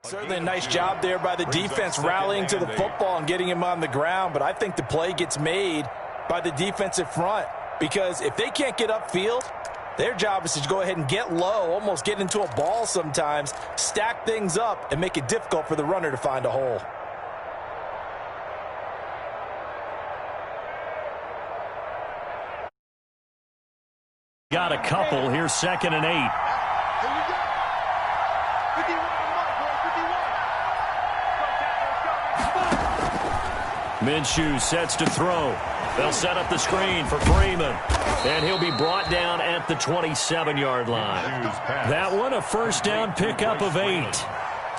Certainly a nice job there by the defense rallying to the football and getting him on the ground, but I think the play gets made by the defensive front because if they can't get upfield, their job is to go ahead and get low, almost get into a ball sometimes, stack things up, and make it difficult for the runner to find a hole. Got a couple. Here's 2nd and 8. Minshew sets to throw. They'll set up the screen for Freeman. And he'll be brought down at the 27-yard line. That one, a first down pickup of 8.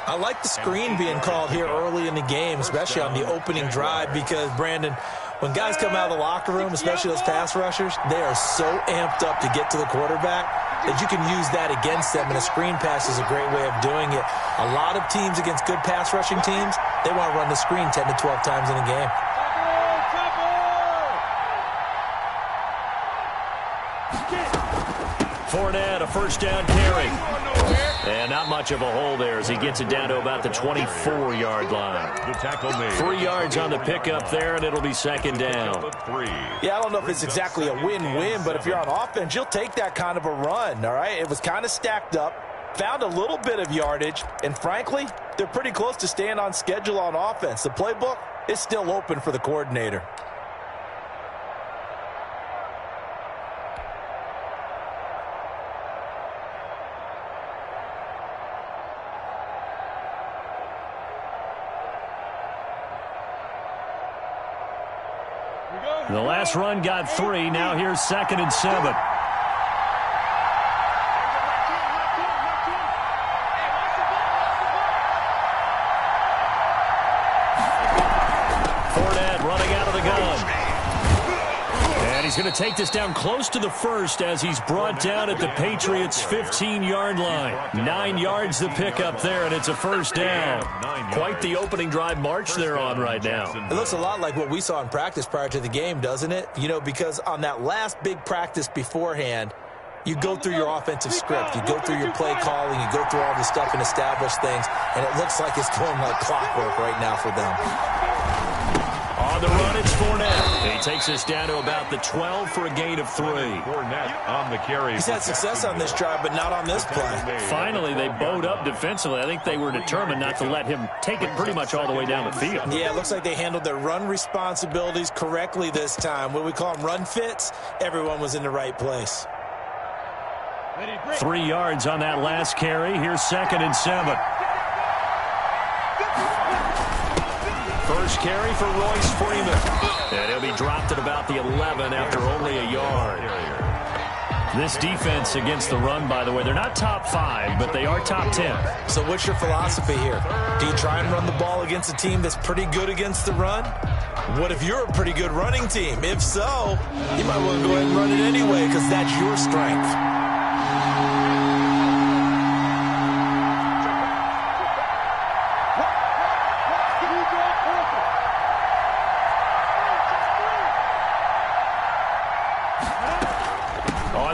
I like the screen being called here early in the game, especially on the opening drive, because, Brandon, when guys come out of the locker room, especially those pass rushers, they are so amped up to get to the quarterback that you can use that against them, and a screen pass is a great way of doing it. A lot of teams against good pass rushing teams, they want to run the screen 10 to 12 times in a game. Fournette, a first down carry. And not much of a hole there as he gets it down to about the 24-yard line. The tackle made. 3 yards on the pickup there, and it'll be 2nd down. Yeah, I don't know if it's exactly a win-win, but if you're on offense, you'll take that kind of a run, all right? It was kind of stacked up, found a little bit of yardage, and frankly, they're pretty close to staying on schedule on offense. The playbook is still open for the coordinator. The last run got 3. Now here's 2nd and 7. Fournette running out of the gun. And he's going to take this down close to the first as he's brought down at the Patriots' 15-yard line. 9 yards the pickup there, and it's a first down. Quite the opening drive march they're on right now. It looks a lot like what we saw in practice prior to the game, doesn't it? You know, because on that last big practice beforehand, you go through your offensive script, you go through your play calling, you go through all the stuff and establish things, and it looks like it's going like clockwork right now for them. On the run, it's Fournette. He takes us down to about the 12 for a gain of 3. Fournette on the carry. He's had success on this drive, but not on this play. Finally, they bowed up defensively. I think they were determined not to let him take it pretty much all the way down the field. Yeah, it looks like they handled their run responsibilities correctly this time. What we call them run fits, everyone was in the right place. 3 yards on that last carry. Here's 2nd and 7. First carry for Royce Freeman. And he'll be dropped at about the 11 after only a yard. This defense against the run, by the way, they're not top 5, but they are top 10. So what's your philosophy here? Do you try and run the ball against a team that's pretty good against the run? What if you're a pretty good running team? If so, you might want to go ahead and run it anyway because that's your strength.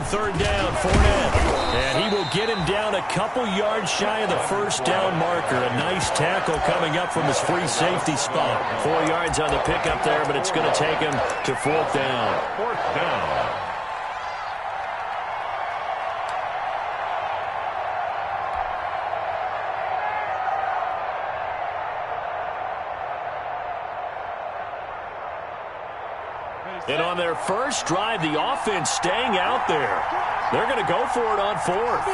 Third down, Fournette. And he will get him down a couple yards shy of the first down marker. A nice tackle coming up from his free safety spot. 4 yards on the pickup there, but it's going to take him to 4th down. 4th down. And on their first drive, the offense staying out there. They're going to go for it on 4th.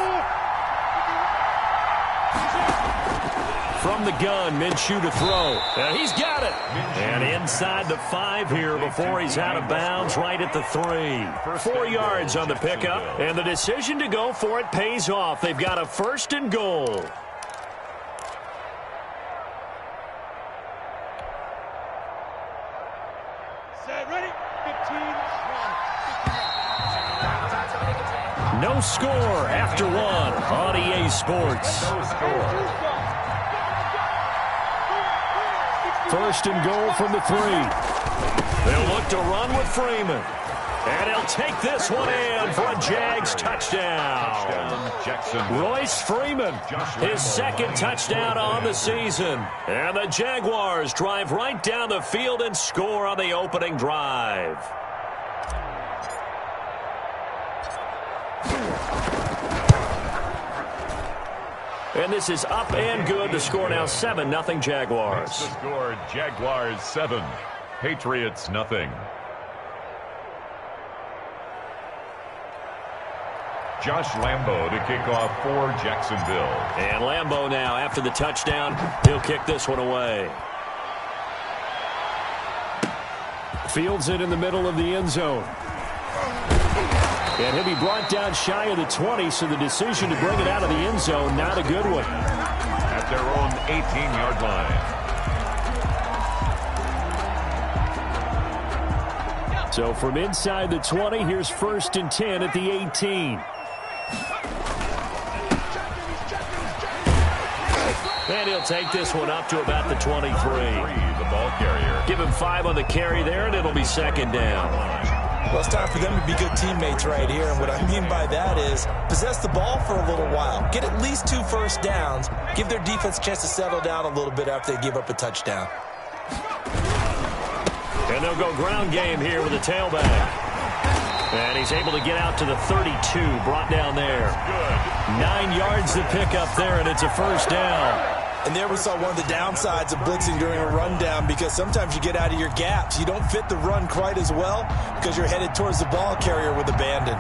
From the gun, Minshew to throw. And he's got it. And inside the 5 here before he's out of bounds right at the 3. 4 yards on the pickup. And the decision to go for it pays off. They've got a 1st and goal. No score after 1 on EA Sports. No score. 1st and goal from the 3. They'll look to run with Freeman. And he'll take this one in for a Jags touchdown. Royce Freeman, his second touchdown on the season. And the Jaguars drive right down the field and score on the opening drive. And this is up and good. The score now 7-0 Jaguars. The score, Jaguars 7, Patriots 0. Josh Lambo to kick off for Jacksonville. And Lambo now, after the touchdown, he'll kick this one away. Fields it in the middle of the end zone. And he'll be brought down shy of the 20, so the decision to bring it out of the end zone, not a good one. At their own 18-yard line. So from inside the 20, here's 1st and 10 at the 18. And he'll take this one up to about the 23. The ball carrier. Give him 5 on the carry there, and it'll be 2nd down. Well, it's time for them to be good teammates right here. And what I mean by that is possess the ball for a little while. Get at least 2 first downs. Give their defense a chance to settle down a little bit after they give up a touchdown. And they'll go ground game here with a tailback. And he's able to get out to the 32, brought down there. Good. 9 yards to pick up there, and it's a 1st down. And there we saw one of the downsides of blitzing during a rundown, because sometimes you get out of your gaps. You don't fit the run quite as well because you're headed towards the ball carrier with abandon.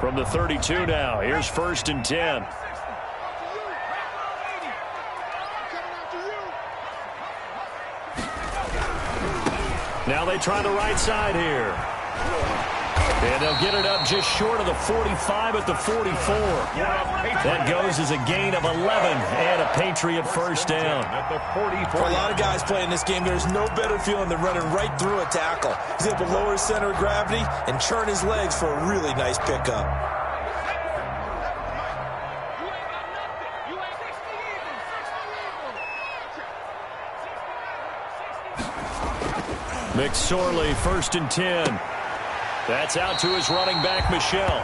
From the 32 now, here's 1st and 10. Now they try the right side here. And they'll get it up just short of the 45 at the 44. That goes as a gain of 11 and a Patriot 1st down. For a lot of guys playing this game, there's no better feeling than running right through a tackle. He's able to lower his center of gravity and churn his legs for a really nice pickup. McSorley, 1st and 10. That's out to his running back, Michelle.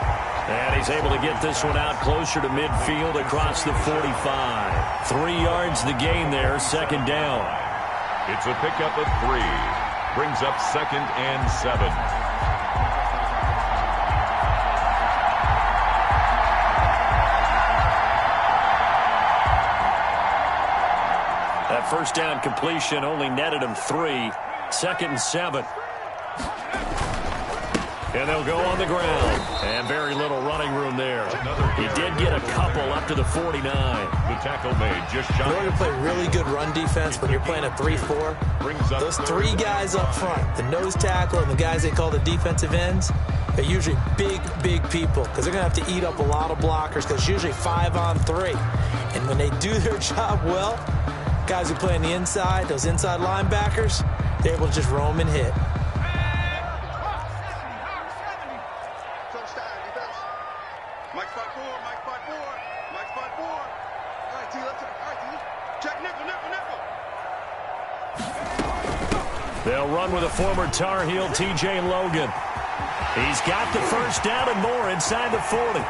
And he's able to get this one out closer to midfield across the 45. 3 yards the gain there, 2nd down. It's a pickup of 3. Brings up 2nd and 7. That 1st down completion only netted him 3. 2nd and 7. And they'll go on the ground. And very little running room there. He did get a couple up to the 49. The tackle made just shy. In order to play really good run defense when you're playing a 3-4, those 3 guys up front, the nose tackle and the guys they call the defensive ends, they're usually big people because they're going to have to eat up a lot of blockers because it's usually 5-on-3. And when they do their job well, guys who play on the inside, those inside linebackers, they're able to just roam and hit. They'll run with a former Tar Heel, T.J. Logan. He's got the 1st down and more inside the 40. And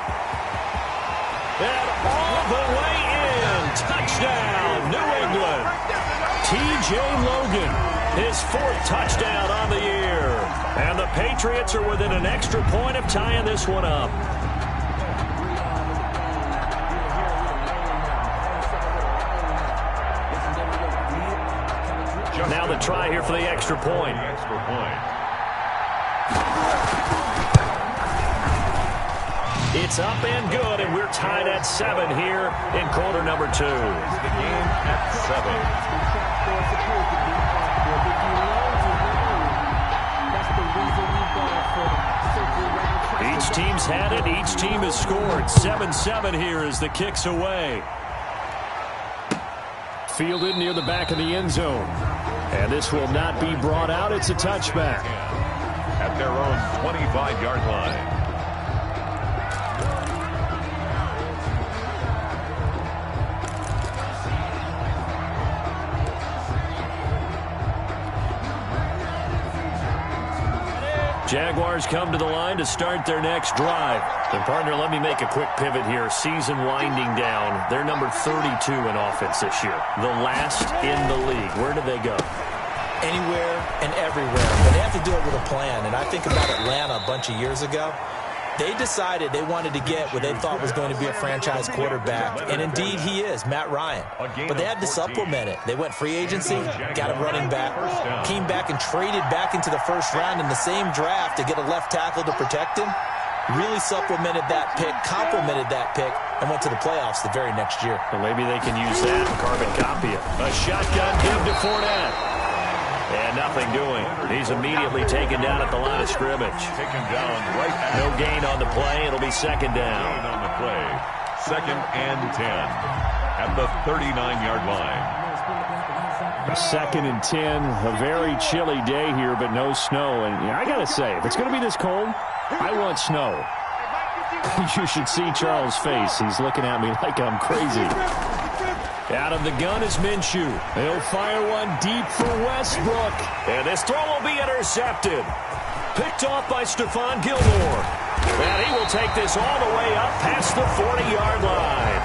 all the way in. Touchdown, New England. T.J. Logan, his 4th touchdown on the year. And the Patriots are within an extra point of tying this one up. Now the try here for the extra point. It's up and good, and we're tied at 7 here in quarter number 2. The game at 7. Each team's had it. Each team has scored. 7-7 here as the kick's away. Fielded near the back of the end zone. And this will not be brought out. It's a touchback. At their own 25-yard line. Jaguars come to the line to start their next drive. And, partner, let me make a quick pivot here. Season winding down. They're number 32 in offense this year. The last in the league. Where do they go? Anywhere and everywhere. But they have to do it with a plan. And I think about Atlanta a bunch of years ago. They decided they wanted to get what they thought was going to be a franchise quarterback, and indeed he is, Matt Ryan. But they had to supplement it. They went free agency, got a running back, came back and traded back into the first round in the same draft to get a left tackle to protect him, really supplemented that pick, complemented that pick, and went to the playoffs the very next year. Well, maybe they can use that and carbon copy it. A shotgun give to Fournette. And nothing doing. He's immediately taken down at the line of scrimmage. Taken down right at no gain on the play. It'll be second down. Gain on the play. 2nd and 10 at the 39-yard line. 2nd and 10. A very chilly day here, but no snow. And I got to say, if it's going to be this cold, I want snow. You should see Charles' face. He's looking at me like I'm crazy. Out of the gun is Minshew. He'll fire one deep for Westbrook. And this throw will be intercepted. Picked off by Stephon Gilmore. And he will take this all the way up past the 40-yard line.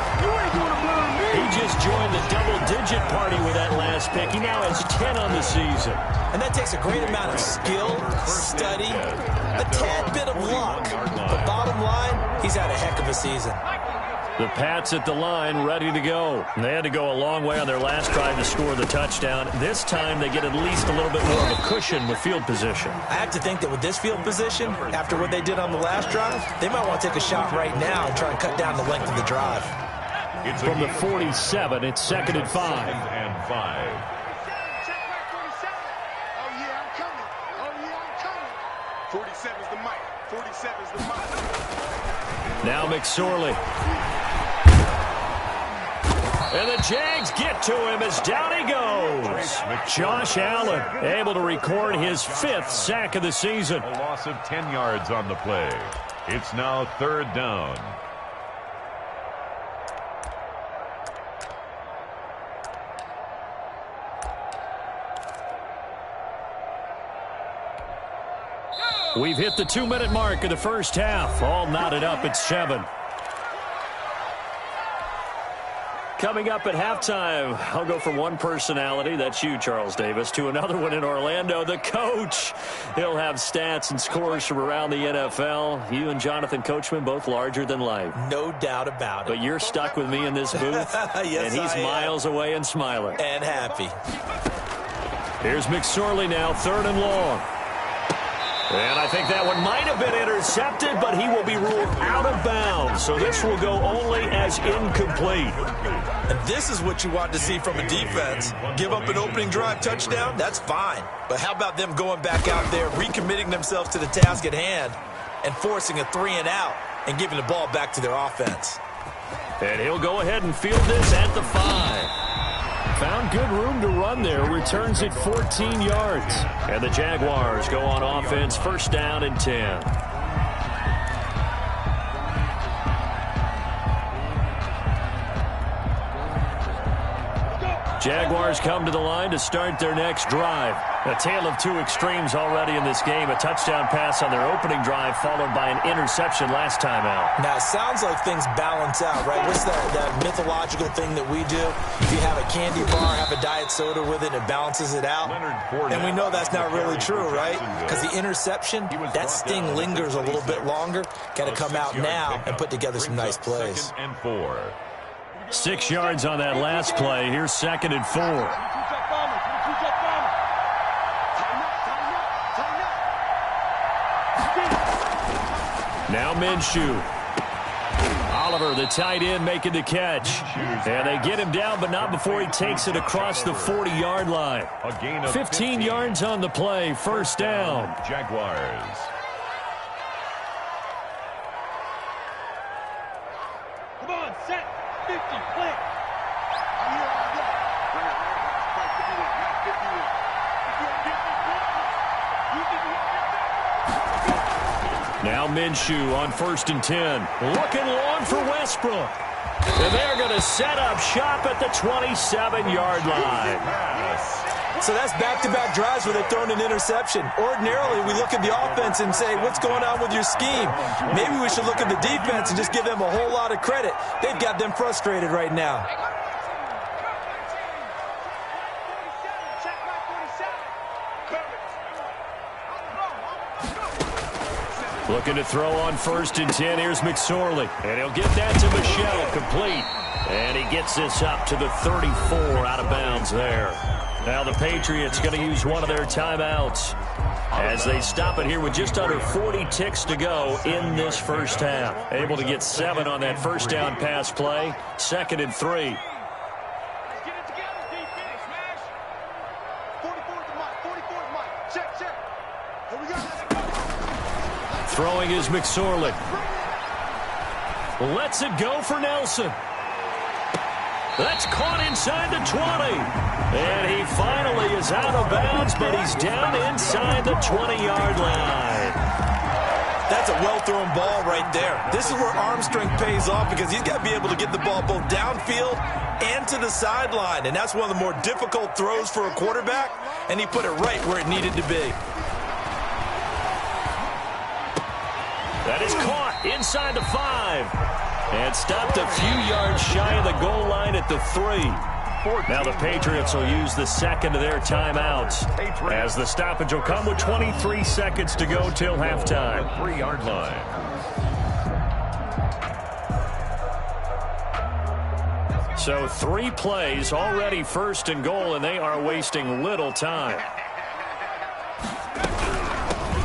He just joined the double-digit party with that last pick. He now has 10 on the season. And that takes a great amount of skill, study, a tad bit of luck. But bottom line, he's had a heck of a season. The Pats at the line, ready to go. They had to go a long way on their last drive to score the touchdown. This time, they get at least a little bit more of a cushion with field position. I have to think that with this field position, after what they did on the last drive, they might want to take a shot right now and try and cut down the length of the drive. From the 47, it's 2nd and 5. 2nd and 5. Check back 47. Oh, yeah, I'm coming. Oh, yeah, I'm coming. 47's the mic. 47's the mic. Now McSorley. And the Jags get to him as down he goes. Josh Allen able to record his 5th sack of the season. A loss of 10 yards on the play. It's now 3rd down. We've hit the 2-minute mark of the first half. All knotted up at 7. Coming up at halftime, I'll go from one personality, that's you, Charles Davis, to another one in Orlando, the coach. He'll have stats and scores from around the NFL. You and Jonathan Coachman, both larger than life. No doubt about it. But you're stuck with me in this booth, yes, and he's miles away and smiling. And happy. Here's McSorley now, 3rd and long. And I think that one might have been intercepted, but he will be ruled out of bounds. So this will go only as incomplete. And this is what you want to see from a defense. Give up an opening drive touchdown, that's fine. But how about them going back out there, recommitting themselves to the task at hand, and forcing a 3-and-out and giving the ball back to their offense. And he'll go ahead and field this at the 5. Found good room to run there. Returns it 14 yards. And the Jaguars go on offense, 1st down and 10. Jaguars come to the line to start their next drive. A tale of 2 extremes already in this game. A touchdown pass on their opening drive followed by an interception last time out. Now, it sounds like things balance out, right? What's that mythological thing that we do? If you have a candy bar, have a diet soda with it, it balances it out. And we know that's not really true, right? Because the interception, that sting lingers a little bit longer. Got to come out now and put together some nice plays. 2nd and 4. 6 yards on that last play. Here's 2nd and 4. Now Minshew. Oliver, the tight end, making the catch. And they get him down, but not before he takes it across the 40-yard line. 15 yards on the play, 1st down. Jaguars. Come on, set. 50, play. Now Minshew on 1st and 10. Looking long for Westbrook. And they're going to set up shop at the 27-yard line. So that's back-to-back drives where they've thrown an interception. Ordinarily, we look at the offense and say, what's going on with your scheme? Maybe we should look at the defense and just give them a whole lot of credit. They've got them frustrated right now. Looking to throw on 1st and 10. Here's McSorley. And he'll get that to Michelle, complete. And he gets this up to the 34, out of bounds there. Now the Patriots going to use one of their timeouts as they stop it here with just under 40 ticks to go in this first half. Able to get 7 on that first down pass play. 2nd and 3. Throwing is McSorley. Lets it go for Nelson. That's caught inside the 20. And he finally is out of bounds, but he's down inside the 20-yard line. That's a well-thrown ball right there. This is where arm strength pays off because he's got to be able to get the ball both downfield and to the sideline. And that's one of the more difficult throws for a quarterback, and he put it right where it needed to be. That is caught inside the 5. And stopped a few yards shy of the goal line at the 3. Now the Patriots will use the 2nd of their timeouts as the stoppage will come with 23 seconds to go till halftime. 3-yard line. So 3 plays already 1st and goal, and they are wasting little time.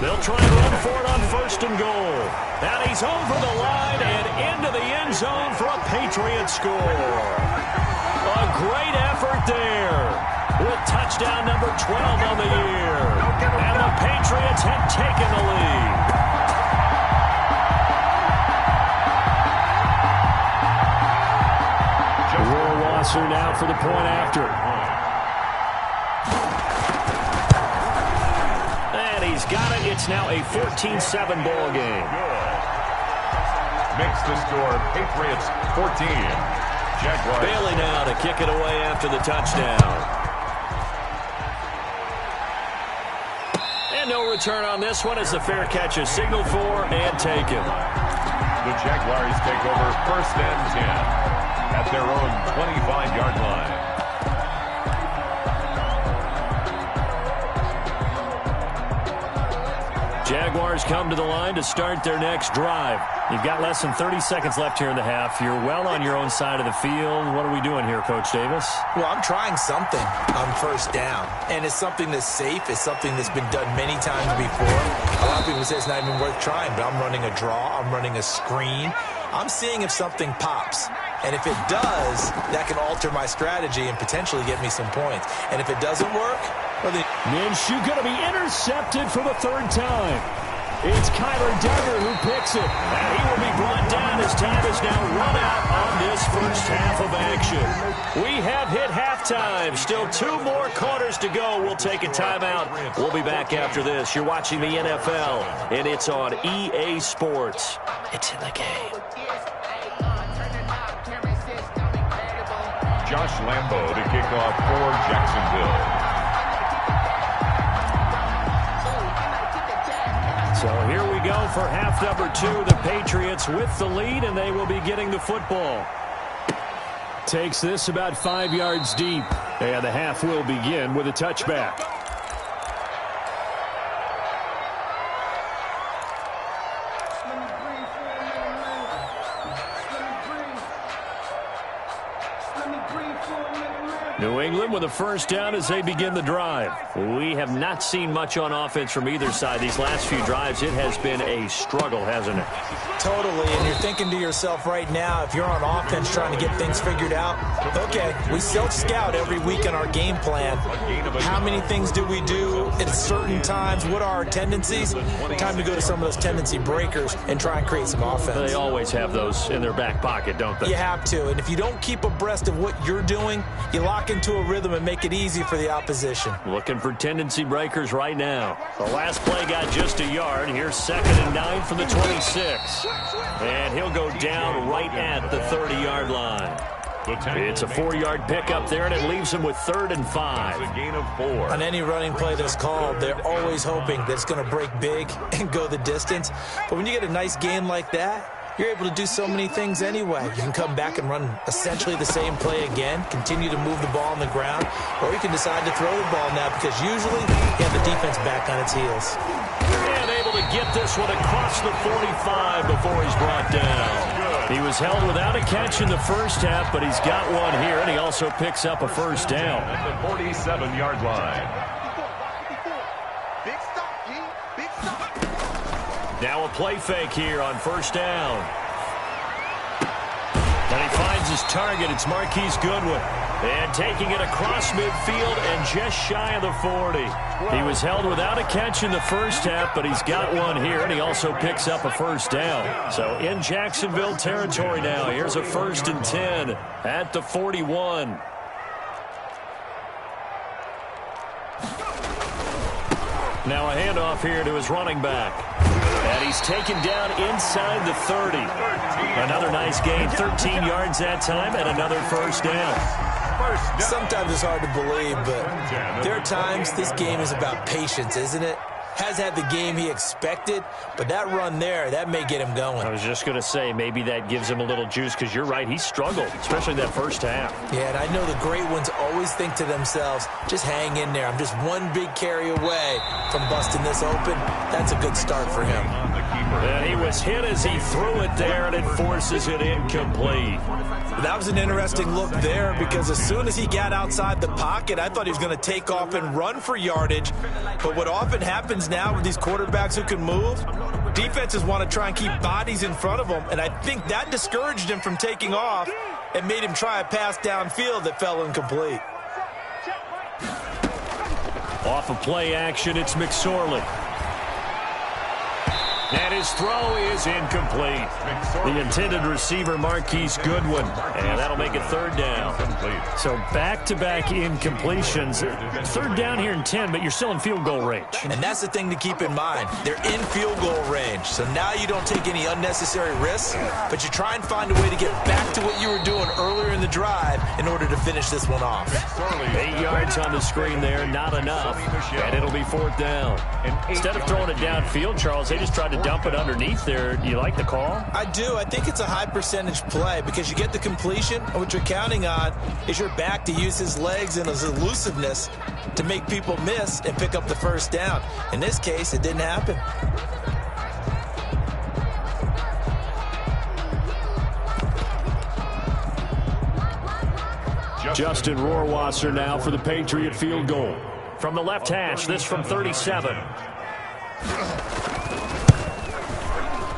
They'll try and run for it on 1st and goal. And he's over the line and into the end zone for a Patriot score. A great effort there with touchdown number 12 on the year. And the Patriots have taken the lead. Roar Wasser now for the point after. He's got it. It's now a 14-7 ball game. Makes the score Patriots 14. Jaguars. Bailey now to kick it away after the touchdown. And no return on this one as the fair catch is signaled for and taken. The Jaguars take over 1st and 10 at their own 25-yard line. Jaguars come to the line to start their next drive. You've got less than 30 seconds left here in the half. You're well on your own side of the field. What are we doing here, Coach Davis? Well, I'm trying something on 1st down, and it's something that's safe. It's something that's been done many times before. A lot of people say it's not even worth trying, but I'm running a draw. I'm running a screen. I'm seeing if something pops. And if it does, that can alter my strategy and potentially get me some points. And if it doesn't work, well, then Minshew going to be intercepted for the 3rd time. It's Kyler Duggar who picks it. And he will be brought down as time is now run out on this first half of action. We have hit halftime. Still 2 more quarters to go. We'll take a timeout. We'll be back after this. You're watching the NFL, and it's on EA Sports. It's in the game. Josh Lambo to kick off for Jacksonville. So here we go for half number 2. The Patriots with the lead, and they will be getting the football. Takes this about 5 yards deep, and the half will begin with a touchback. New England with a 1st down as they begin the drive. We have not seen much on offense from either side. These last few drives, it has been a struggle, hasn't it? Totally, and you're thinking to yourself right now, if you're on offense trying to get things figured out, okay, we self-scout every week in our game plan. How many things do we do at certain times? What are our tendencies? Time to go to some of those tendency breakers and try and create some offense. They always have those in their back pocket, don't they? You have to, and if you don't keep abreast of what you're doing, you lock into a rhythm and make it easy for the opposition. Looking for tendency breakers right now. The last play got just a yard. Here's 2nd and 9 from the 26. And he'll go down right at the 30-yard line. It's a 4-yard pickup there, and it leaves him with 3rd and 5. A gain of 4. On any running play that's called, they're always hoping that it's going to break big and go the distance. But when you get a nice gain like that, you're able to do so many things anyway. You can come back and run essentially the same play again, continue to move the ball on the ground, or you can decide to throw the ball now because usually you have the defense back on its heels. And able to get this one across the 45 before he's brought down. He was held without a catch in the first half, but he's got one here, and he also picks up a first down. At the 47-yard line. Big stop, G. Big stop. Now a play fake here on first down. And he finds his target. It's Marquise Goodwin. And taking it across midfield and just shy of the 40. He was held without a catch in the first half, but he's got one here, and he also picks up a first down. So in Jacksonville territory now. Here's a 1st and 10 at the 41. Now a handoff here to his running back. And he's taken down inside the 30. Another nice gain, 13 yards that time, and another first down. Sometimes it's hard to believe, but there are times this game is about patience, isn't it? Has had the game he expected, but that run there, that may get him going. I was just going to say, maybe that gives him a little juice, because you're right, he struggled, especially that first half. Yeah, and I know the great ones always think to themselves, just hang in there. I'm just one big carry away from busting this open. That's a good start for him. And he was hit as he threw it there, and it forces it incomplete. That was an interesting look there, because as soon as he got outside the pocket, I thought he was going to take off and run for yardage. But what often happens now with these quarterbacks who can move, defenses want to try and keep bodies in front of them, and I think that discouraged him from taking off and made him try a pass downfield that fell incomplete. Off of play action, it's McSorley. And his throw is incomplete. The intended receiver, Marquise Goodwin. And that'll make it 3rd down. So back-to-back incompletions. 3rd down here in 10, but you're still in field goal range. And that's the thing to keep in mind. They're in field goal range. So now you don't take any unnecessary risks, but you try and find a way to get back to what you were doing earlier in the drive in order to finish this one off. 8 yards on the screen there, not enough. And it'll be 4th down. Instead of throwing it downfield, Charles, they just tried to dump it underneath there. Do you like the call? I do. I think it's a high percentage play because you get the completion, and what you're counting on is your back to use his legs and his elusiveness to make people miss and pick up the first down. In this case, it didn't happen. Justin Rohrwasser now for the Patriot field goal. From the left hash, this from 37.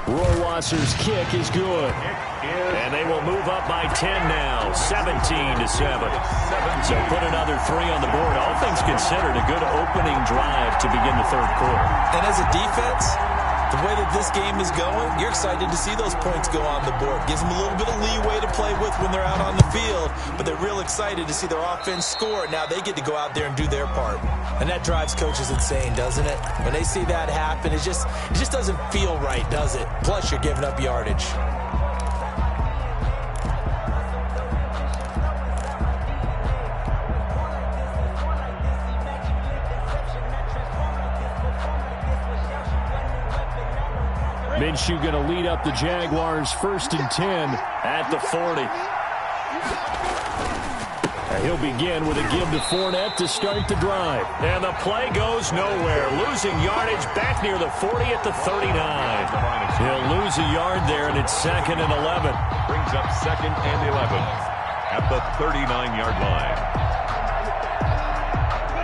Rohrwasser's kick is good. And they will move up by 10 now, 17-7. So put another 3 on the board. All things considered, a good opening drive to begin the 3rd quarter. And as a defense, the way that this game is going, you're excited to see those points go on the board. Gives them a little bit of leeway to play with when they're out on the field, but they're real excited to see their offense score. Now they get to go out there and do their part. And that drives coaches insane, doesn't it? When they see that happen, it just doesn't feel right, does it? Plus, you're giving up yardage. Minshew going to lead up the Jaguars 1st and 10 at the 40. He'll begin with a give to Fournette to start the drive. And the play goes nowhere. Losing yardage back near the 40 at the 39. He'll lose a yard there, and it's 2nd and 11. Brings up 2nd and 11 at the 39-yard line.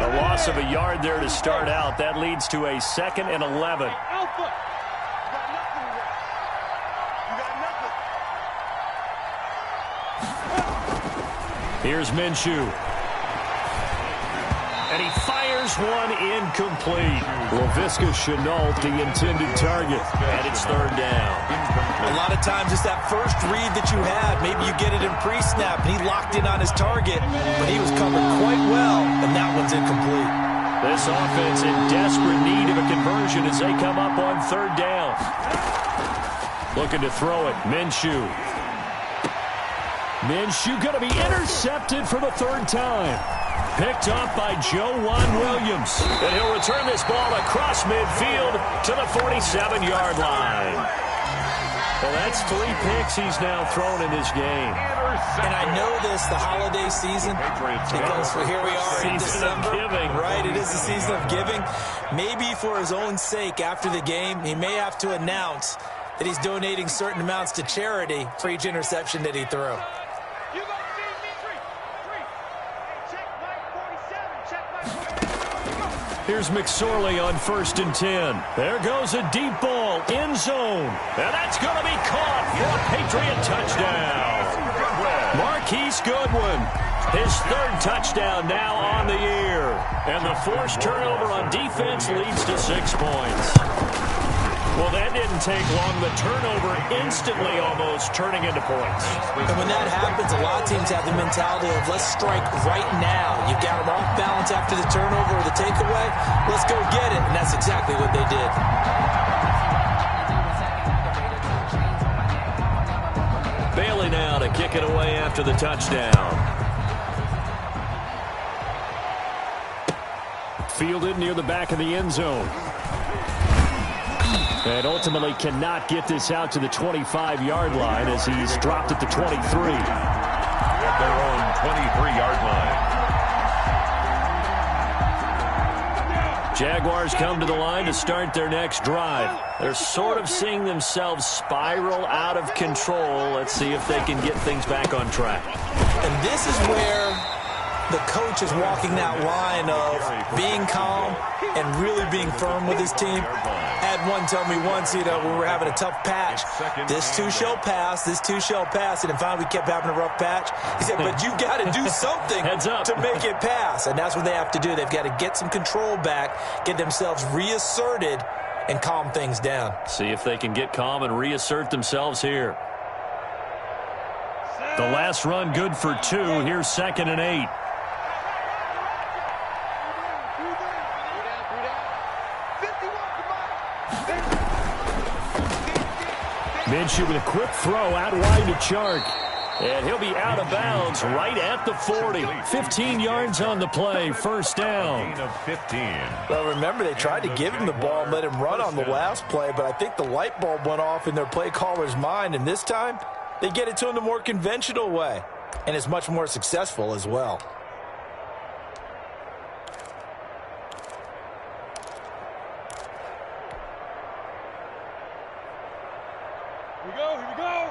A loss of a yard there to start out. That leads to a 2nd and 11. Here's Minshew. And he fires one incomplete. Laviska Shenault, the intended target. And it's 3rd down. A lot of times it's that first read that you have. Maybe you get it in pre-snap, and he locked in on his target, but he was covered quite well, and that one's incomplete. This offense in desperate need of a conversion as they come up on 3rd down. Looking to throw it. Minshew. Minshew going to be intercepted for the third time. Picked up by Juan Williams. And he'll return this ball across midfield to the 47-yard line. Well, that's 3 picks he's now thrown in this game. And I know this, the holiday season, because here we are in December. Season of giving. Right, it is the season of giving. Maybe for his own sake after the game, he may have to announce that he's donating certain amounts to charity for each interception that he threw. Here's McSorley on 1st and 10. There goes a deep ball, end zone. And that's going to be caught for a Patriot touchdown. Marquise Goodwin, his 3rd touchdown now on the year. And the forced turnover on defense leads to 6 points. Well, that didn't take long. The turnover instantly almost turning into points. And when that happens, a lot of teams have the mentality of let's strike right now. You've got them off balance after the turnover or the takeaway. Let's go get it. And that's exactly what they did. Bailey now to kick it away after the touchdown. Fielded near the back of the end zone. And ultimately cannot get this out to the 25-yard line as he's dropped at the 23. At their own 23-yard line. Jaguars come to the line to start their next drive. They're sort of seeing themselves spiral out of control. Let's see if they can get things back on track. And this is where the coach is walking that line of being calm and really being firm with his team. I had one tell me once, when we were having a tough patch, this too shall pass, this too shall pass. And then finally we kept having a rough patch. He said, but you got to do something to make it pass. And that's what they have to do. They've got to get some control back, get themselves reasserted, and calm things down. See if they can get calm and reassert themselves here. The last run good for 2. Here's 2nd and 8. Minshew with a quick throw out wide to Chark. And he'll be out of bounds right at the 40. 15 yards on the play, 1st down. Well, remember, they tried to give him the ball and let him run on the last play, but I think the light bulb went off in their play caller's mind, and this time they get it to him the more conventional way, and it's much more successful as well. Here we go.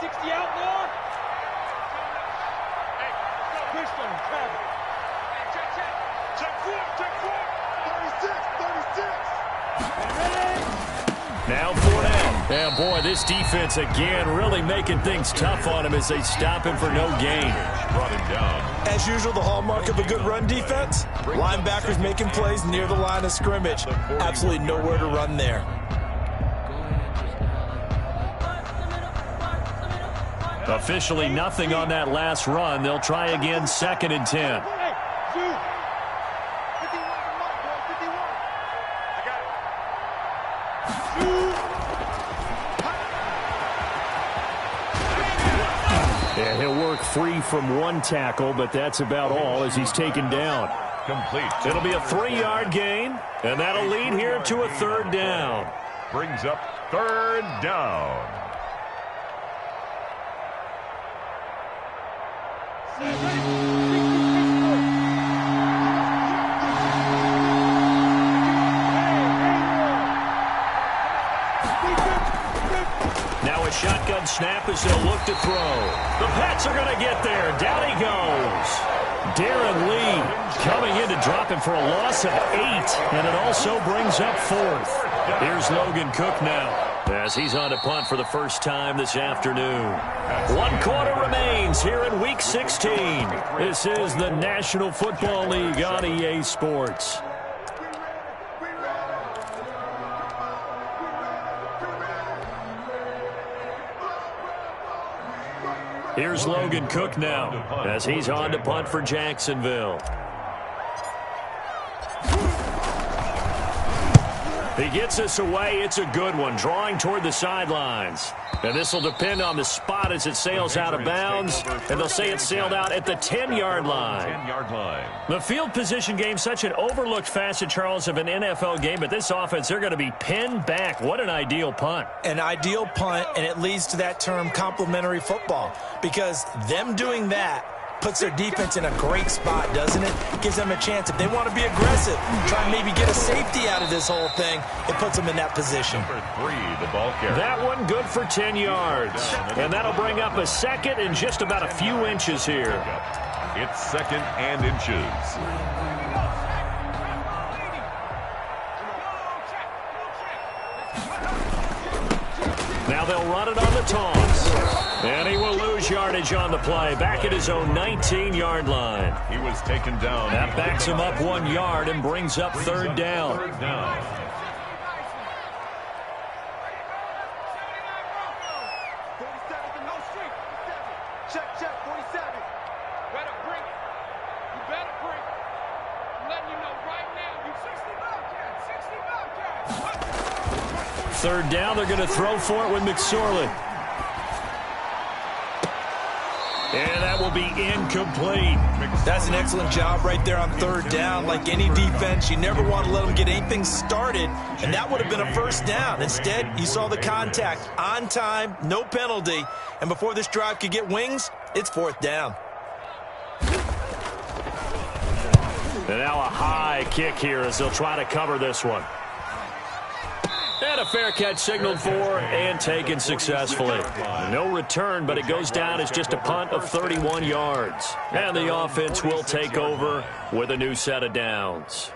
60 out more. Hey, push on him, travel. Hey, check 4. 36. Now 4 down. Yeah, boy, this defense again really making things tough on him as they stop him for no gain. Brought him down. As usual, the hallmark of a good run defense, linebackers making plays near the line of scrimmage. Absolutely nowhere to run there. Officially nothing on that last run. They'll try again, 2nd and 10. And he'll work free from 1 tackle, but that's about all as he's taken down. Complete. It'll be a 3-yard gain, and that'll lead here to a 3rd down. Brings up 3rd down. Now a shotgun snap as they'll look to throw. The Pats are going to get there. Down he goes. Darren Lee coming in to drop him for a loss of 8, and it also brings up 4th. Here's Logan Cook now as he's on to punt for the first time this afternoon. 1 quarter remains here in Week 16. This is the National Football League on EA Sports. Here's Logan Cook now as he's on to punt for Jacksonville. He gets us away. It's a good one, drawing toward the sidelines. And this will depend on the spot as it sails out of bounds. And they'll say it sailed out at the 10-yard line. The field position game, such an overlooked facet, Charles, of an NFL game. But this offense, they're going to be pinned back. What an ideal punt. An ideal punt, and it leads to that term complementary football. Because them doing that puts their defense in a great spot, doesn't it? Gives them a chance. If they want to be aggressive, try and maybe get a safety out of this whole thing, it puts them in that position. Number 3, the ball carrier. That one good for 10 yards. And that'll bring up a second and just about a few inches here. It's second and inches. Now they'll run it on the toss. And he will lose yardage on the play. Back at his own 19-yard line. He was taken down. That backs him up 1 yard and brings up third down. Check, 47. Better bring it. You better bring it. I'm letting you know right now, you 60 Bobcats. Third down, they're going to throw for it with McSorley. And that will be incomplete. That's an excellent job right there on third down. Like any defense, you never want to let them get anything started, and that would have been a first down. Instead, you saw the contact on time, no penalty, and before this drive could get wings, it's fourth down. And now a high kick here as they'll try to cover this one. And a fair catch signaled for and taken successfully. No return, but it goes down as just a punt of 31 yards. And the offense will take over with a new set of downs.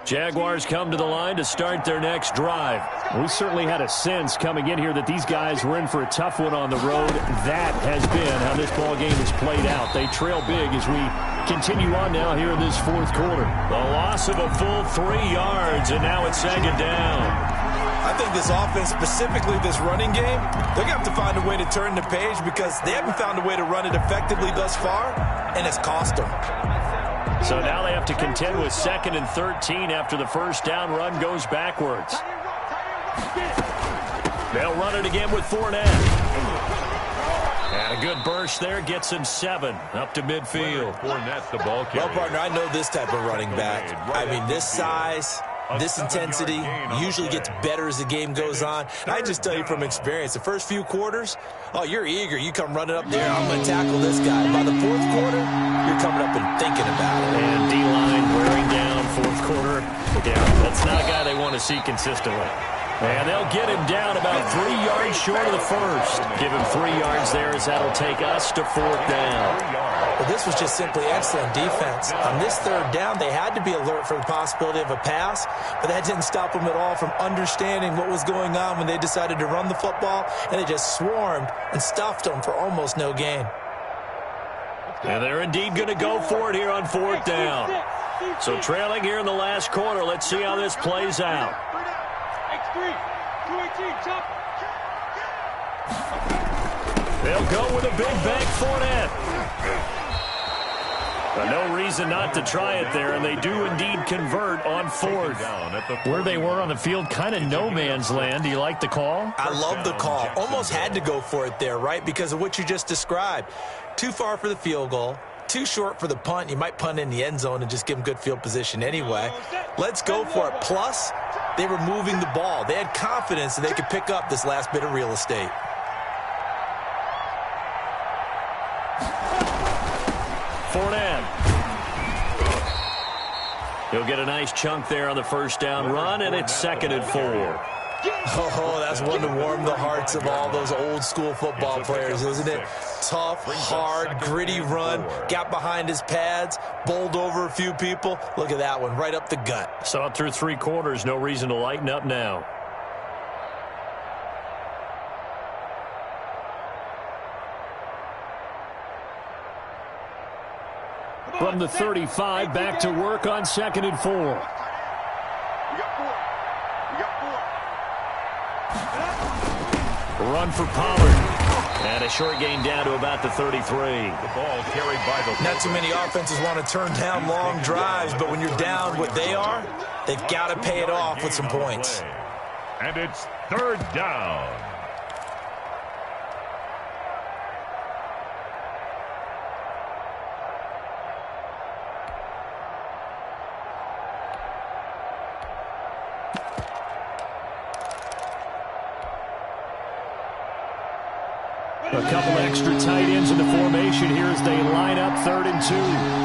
Jaguars come to the line to start their next drive. We certainly had a sense coming in here that these guys were in for a tough one on the road. That has been how this ball game has played out. They trail big as we continue on now here in this fourth quarter. The loss of a full 3 yards, and now it's second down. I think this offense, specifically this running game, they're going to have to find a way to turn the page because they haven't found a way to run it effectively thus far, and it's cost them. So now they have to contend with 2nd and 13 after the first down run goes backwards. They'll run it again with Fournette. And a good burst there gets him 7 up to midfield. Fournette, the ball carrier. Well, partner, I know this type of running back. I mean, this size, this intensity usually gets better as the game goes on. And I just tell you from experience, the first few quarters, oh, you're eager. You come running up there, I'm going to tackle this guy. By the fourth quarter, you're coming up and thinking about it. And D-line wearing down fourth quarter. Yeah, that's not a guy they want to see consistently. And they'll get him down about 3 yards short of the first. Give him 3 yards there as that'll take us to fourth down. Well, this was just simply excellent defense. On this third down, they had to be alert for the possibility of a pass, but that didn't stop them at all from understanding what was going on when they decided to run the football, and they just swarmed and stuffed them for almost no gain. And they're indeed going to go for it here on fourth down. So trailing here in the last quarter, let's see how this plays out. They'll go with a big bank Fournette. But no reason not to try it there, and they do indeed convert on fourth. Where they were on the field, kind of no man's land. Do you like the call? I love the call. Almost had to go for it there, right, because of what you just described. Too far for the field goal, too short for the punt. You might punt in the end zone and just give them good field position anyway. Let's go for it. Plus, they were moving the ball. They had confidence that they could pick up this last bit of real estate. Fournette. He'll get a nice chunk there on the first down run, and it's 2nd and 4. Oh, that's one to warm the hearts of all those old-school football players, isn't it? Tough, hard, gritty run, got behind his pads, bowled over a few people. Look at that one, right up the gut. Saw it through 3 quarters, no reason to lighten up now. From the 35, back to work on 2nd and 4. Run for Pollard. And a short gain down to about the 33. The ball carried by the... Not too many offenses want to turn down long drives, but when you're down what they are, They've got to pay it off with some points. And it's third down. A couple extra tight ends in the formation here as they line up 3rd and 2.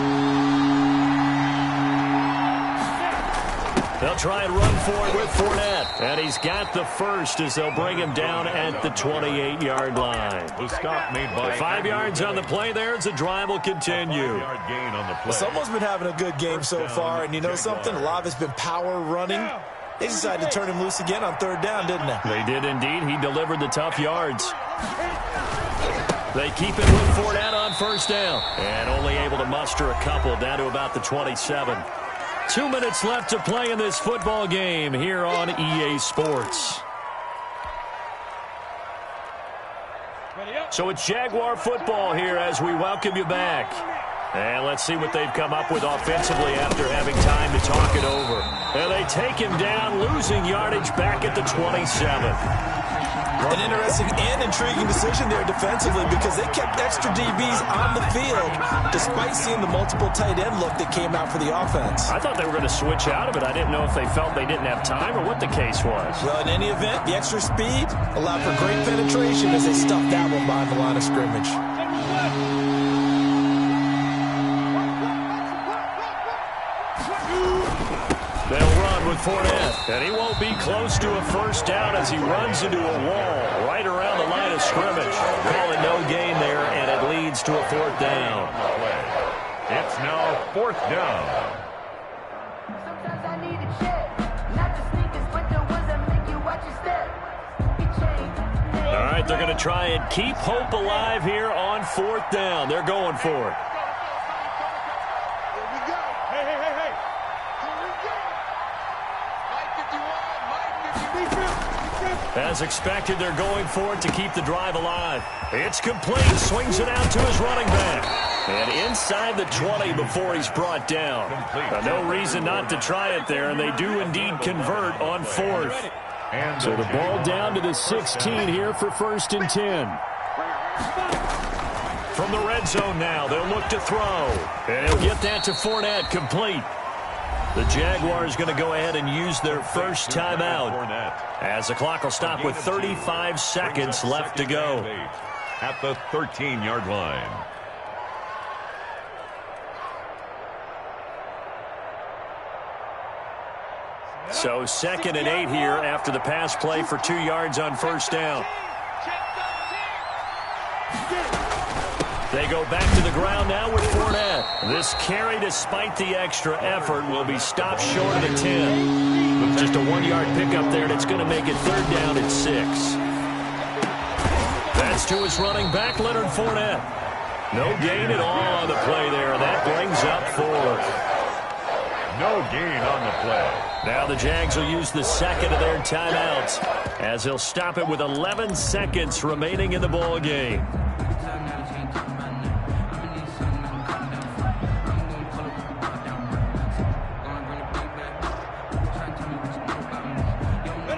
They'll try and run for it with Fournette. And he's got the first as they'll bring him down at the 28-yard line. The stop made by 5 yards on the play there as the drive will continue. Gain on the play. Someone's been having a good game so far, and you know something? A lot of it's been power running. They decided to turn him loose again on 3rd down, didn't they? They did indeed. He delivered the tough yards. They keep it with Fournette on 1st down. And only able to muster a couple down to about the 27. 2 minutes left to play in this football game here on EA Sports. So it's Jaguar football here as we welcome you back. And let's see what they've come up with offensively after having time to talk it over. And they take him down, losing yardage back at the 27. An interesting and intriguing decision there defensively because they kept extra DBs on the field despite seeing the multiple tight end look that came out for the offense. I thought they were going to switch out of it. I didn't know if they felt they didn't have time or what the case was. Well, in any event, the extra speed allowed for great penetration as they stuffed that one behind the line of scrimmage. They'll run with Fournette, and he won't be close to a 1st down as he runs into a wall right around the line of scrimmage. Calling no gain there, and it leads to a 4th down. It's now 4th down. Sometimes I need a check, not the sneakers, but the ones that make you watch your step. All right, they're going to try and keep hope alive here on 4th down. They're going for it. As expected, they're going for it to keep the drive alive. It's complete. Swings it out to his running back. And inside the 20 before he's brought down. No reason not to try it there, and they do indeed convert on 4th. So the ball down to the 16 here for 1st and 10. From the red zone now, they'll look to throw. And he'll get that to Fournette, complete. The Jaguars going to go ahead and use their first timeout as the clock will stop with 35 seconds left to go. At the 13-yard line. So 2nd and 8 here after the pass play for 2 yards on 1st down. They go back to the ground now with Fournette. This carry, despite the extra effort, will be stopped short of the 10. Just a 1-yard pickup there, and it's going to make it 3rd down at 6. That's to his running back, Leonard Fournette. No gain at all on the play there. That brings up 4th. No gain on the play. Now the Jags will use the 2nd of their timeouts as they'll stop it with 11 seconds remaining in the ball game.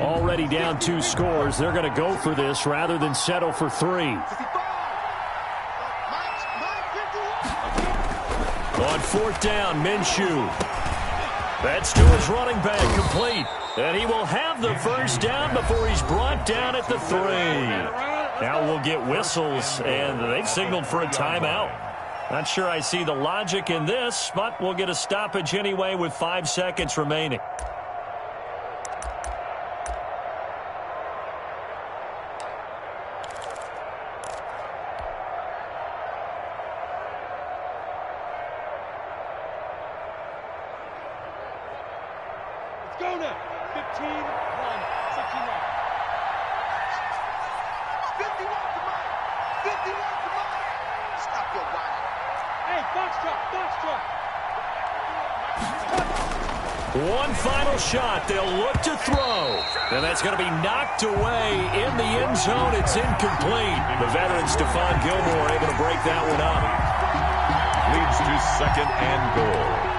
Already down 2 scores. They're going to go for this rather than settle for 3. On 4th down, Minshew. That's to his running back, complete. And he will have the 1st down before he's brought down at the 3. Now we'll get whistles, and they've signaled for a timeout. Not sure I see the logic in this, but we'll get a stoppage anyway with 5 seconds remaining. Go now. 15, 1, 69. 51 to mine. 51 to mine. Stop your whining. Hey, box truck. One final shot. They'll look to throw. And that's going to be knocked away in the end zone. It's incomplete. The veteran Stephon Gilmore able to break that one up. Leads to 2nd and goal.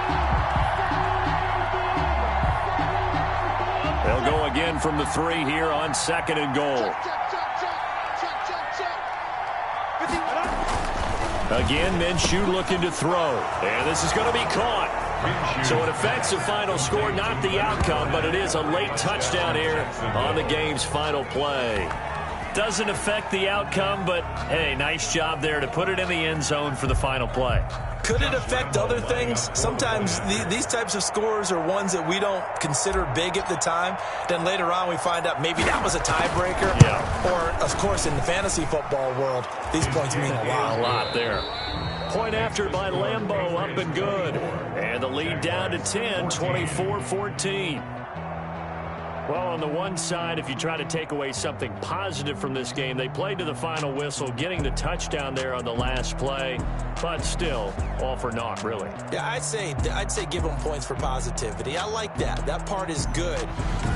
They'll go again from the 3 here on 2nd and goal. Again, Minshew looking to throw. And this is going to be caught. So it affects the final score, not the outcome, but it is a late touchdown here on the game's final play. Doesn't affect the outcome, but, hey, nice job there to put it in the end zone for the final play. Could it affect other things? Sometimes these types of scores are ones that we don't consider big at the time. Then later on we find out maybe that was a tiebreaker. Yeah. Or, of course, in the fantasy football world, these points mean a lot. A lot there. Point after by Lambeau, up and good. And the lead down to 10, 24-14. Well, on the one side, if you try to take away something positive from this game, they played to the final whistle, getting the touchdown there on the last play, but still, all for naught, really. Yeah, I'd say give them points for positivity. I like that. That part is good.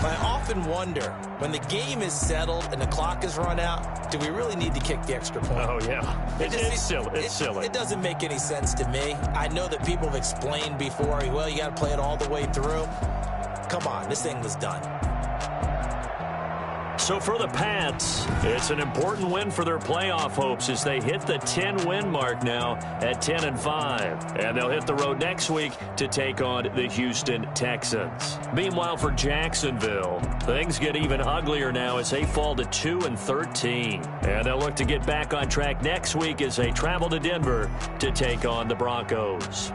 But I often wonder, when the game is settled and the clock is run out, do we really need to kick the extra point? Oh, yeah. It's silly. It's silly. It doesn't make any sense to me. I know that people have explained before, well, you got to play it all the way through. Come on, this thing was done. So for the Pats, it's an important win for their playoff hopes as they hit the 10-win mark now at 10-5. And they'll hit the road next week to take on the Houston Texans. Meanwhile, for Jacksonville, things get even uglier now as they fall to 2-13. And they'll look to get back on track next week as they travel to Denver to take on the Broncos.